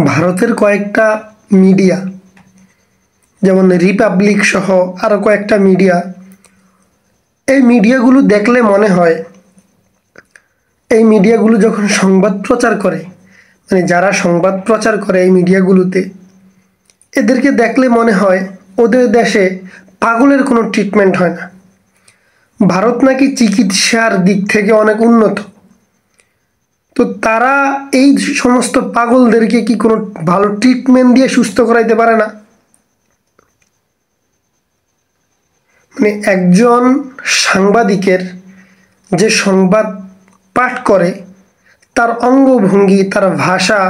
ভারতের কয়েকটা মিডিয়া যেমন রিপাবলিক সহ আরও কয়েকটা মিডিয়া, এই মিডিয়াগুলো দেখলে মনে হয় এই মিডিয়াগুলো যখন সংবাদ প্রচার করে, মানে যারা সংবাদ প্রচার করে এই মিডিয়াগুলোতে, এদেরকে দেখলে মনে হয় ওদের দেশে পাগলের কোনো ট্রিটমেন্ট হয় না। ভারত নাকি চিকিৎসার দিক থেকে অনেক উন্নত, তো তারা এই সমস্ত পাগলদেরকে কি কোনো ভালো ট্রিটমেন্ট দিয়ে সুস্থ করাইতে পারে না? মানে একজন সাংবাদিকের যে সংবাদ পাঠ করে, তার অঙ্গভঙ্গি, তার ভাষা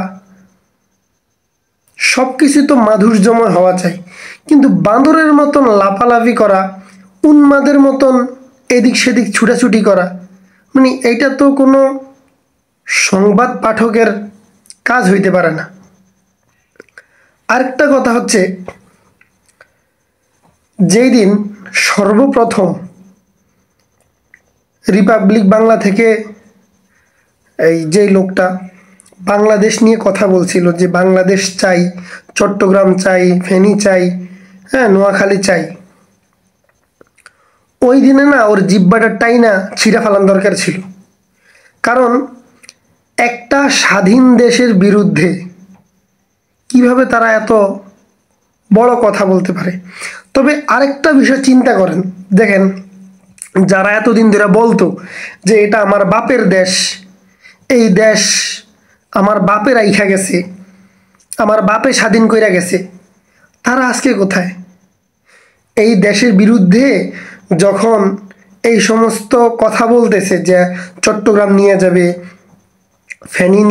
সব কিছু তো মাধুর্যময় হওয়া চাই, কিন্তু বাঁদরের মতন লাফালাফি করা, উন্মাদের মতন এদিক সেদিক ছুটাছুটি করা, মানে এটা তো কোনো সংবাদ পাঠকের কাজ হইতে পারে না। আরেকটা কথা হচ্ছে, যেই দিন সর্বপ্রথম রিপাবলিক বাংলা থেকে এই যে লোকটা বাংলাদেশ নিয়ে কথা বলছিল, যে বাংলাদেশ চাই, চট্টগ্রাম চাই, ফেনী চাই, হ্যাঁ নোয়াখালী চাই, ওই দিনে না ওর জিব্বাটা টাইনা ছিঁড়া ফেলান দরকার ছিল। কারণ একটা স্বাধীন দেশের বিরুদ্ধে কিভাবে তারা এত বড় কথা বলতে পারে? তবে আরেকটা বিষয় চিন্তা করেন, দেখেন যারা এতদিন ধরে বলতো যে এটা আমার বাপের দেশ, এই দেশ আমার বাপে রাইখা গেছে, আমার বাপে স্বাধীন কইরা গেছে, তারা আজকে কোথায়? এই দেশের বিরুদ্ধে যখন এই সমস্ত কথা বলতেছে যে চট্টগ্রাম নিয়ে যাবে, ফেনী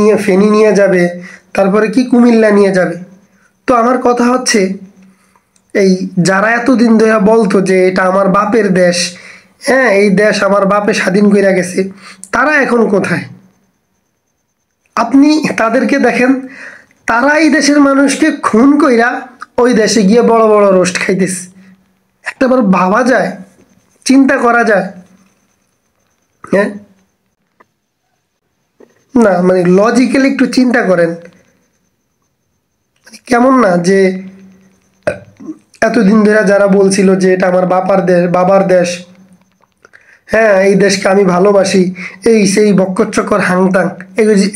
নিয়ে যাবে, তারপরে কি কুমিল্লা নিয়ে যাবে, তো আমার কথা হচ্ছে এই যারা এতদিন ধরে বলতো যে এটা আমার বাপের দেশ, হ্যাঁ এই দেশ আমার বাপে স্বাধীন কইরা গেছে, তারা এখন কোথায়? আপনি তাদেরকে দেখেন, তারা এই দেশের মানুষকে খুন কইরা ওই দেশে গিয়ে বড় বড় রোস্ট খাইতেছে। একটাবার ভাবা যায়, চিন্তা করা যায়? হ্যাঁ না, মানে লজিক্যালি একটু চিন্তা করেন, মানে কেমন না যে এতদিন ধরে যারা বলছিল যে এটা আমার বাবার দেশ, হ্যাঁ এই দেশকে আমি ভালোবাসি, এই সেই বক্কর হাংতাং,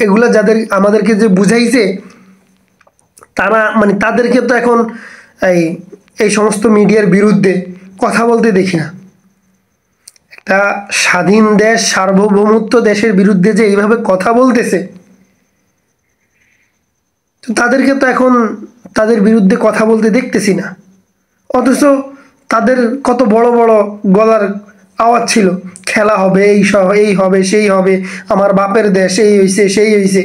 এগুলা যাদের আমাদেরকে যে বুঝাইছে, তারা মানে তাদেরকে তো এখন এই এই সমস্ত মিডিয়ার বিরুদ্ধে কথা বলতে দেখি না। একটা স্বাধীন দেশ, সার্বভৌমত্ব দেশের বিরুদ্ধে যে এইভাবে কথা বলতেছে, তো তাদেরকে তো এখন তাদের বিরুদ্ধে কথা বলতে দেখতেছি না। অথচ তাদের কত বড় বড় গলার আওয়াজ ছিল, খেলা হবে, এই হবে সেই হবে, আমার বাপের দেশ, এই হইছে সেই হইছে।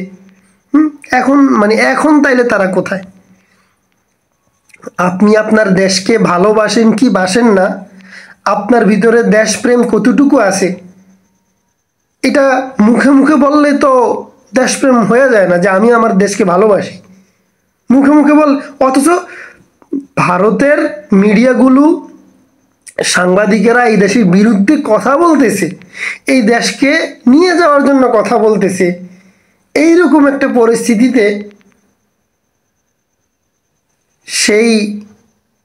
এখন মানে এখন তাইলে তারা কোথায়? আপনি আপনার দেশকে ভালোবাসেন কি বাসেন না, আপনার ভিতরে দেশপ্রেম কতটুকু আছে, এটা মুখে মুখে বললে তো দেশপ্রেম হয়ে যায় না যে আমি আমার দেশকে ভালোবাসি। মুখে মুখে বল, অথচ ভারতের মিডিয়াগুলো, সাংবাদিকেরা এই দেশের বিরুদ্ধে কথা বলতেছে, এই দেশকে নিয়ে যাওয়ার জন্য কথা বলতেছে। এইরকম একটা পরিস্থিতিতে সেই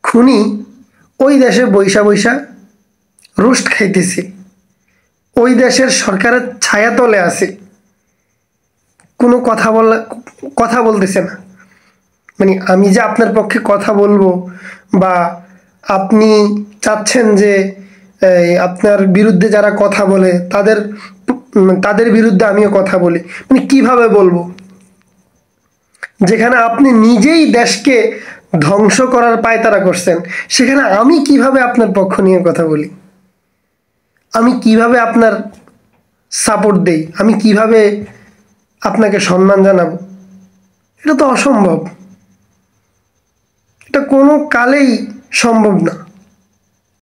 খুনি ওই দেশে বৈশা বৈশা রোস্ট খাইতেছে, ওই দেশের সরকারের ছায়াতলে আছে, কোনো কথা বলতেছে না। মানে আমি যে আপনার পক্ষে কথা বলবো, বা আপনি চাচ্ছেন যে আপনার বিরুদ্ধে যারা কথা বলে তাদের বিরুদ্ধে আমিও কথা বলি, মানে কিভাবে বলবো? যেখানে আপনি নিজেই দেশকে ধ্বংস করার পায়তারা করছেন, সেখানে আমি কিভাবে আপনার পক্ষ নিয়ে কথা বলি? আমি কিভাবে আপনার সাপোর্ট দেই? আমি কিভাবে আপনাকে সম্মান জানাবো? এটা তো অসম্ভব, এটা কোনো কালেই সম্ভব না।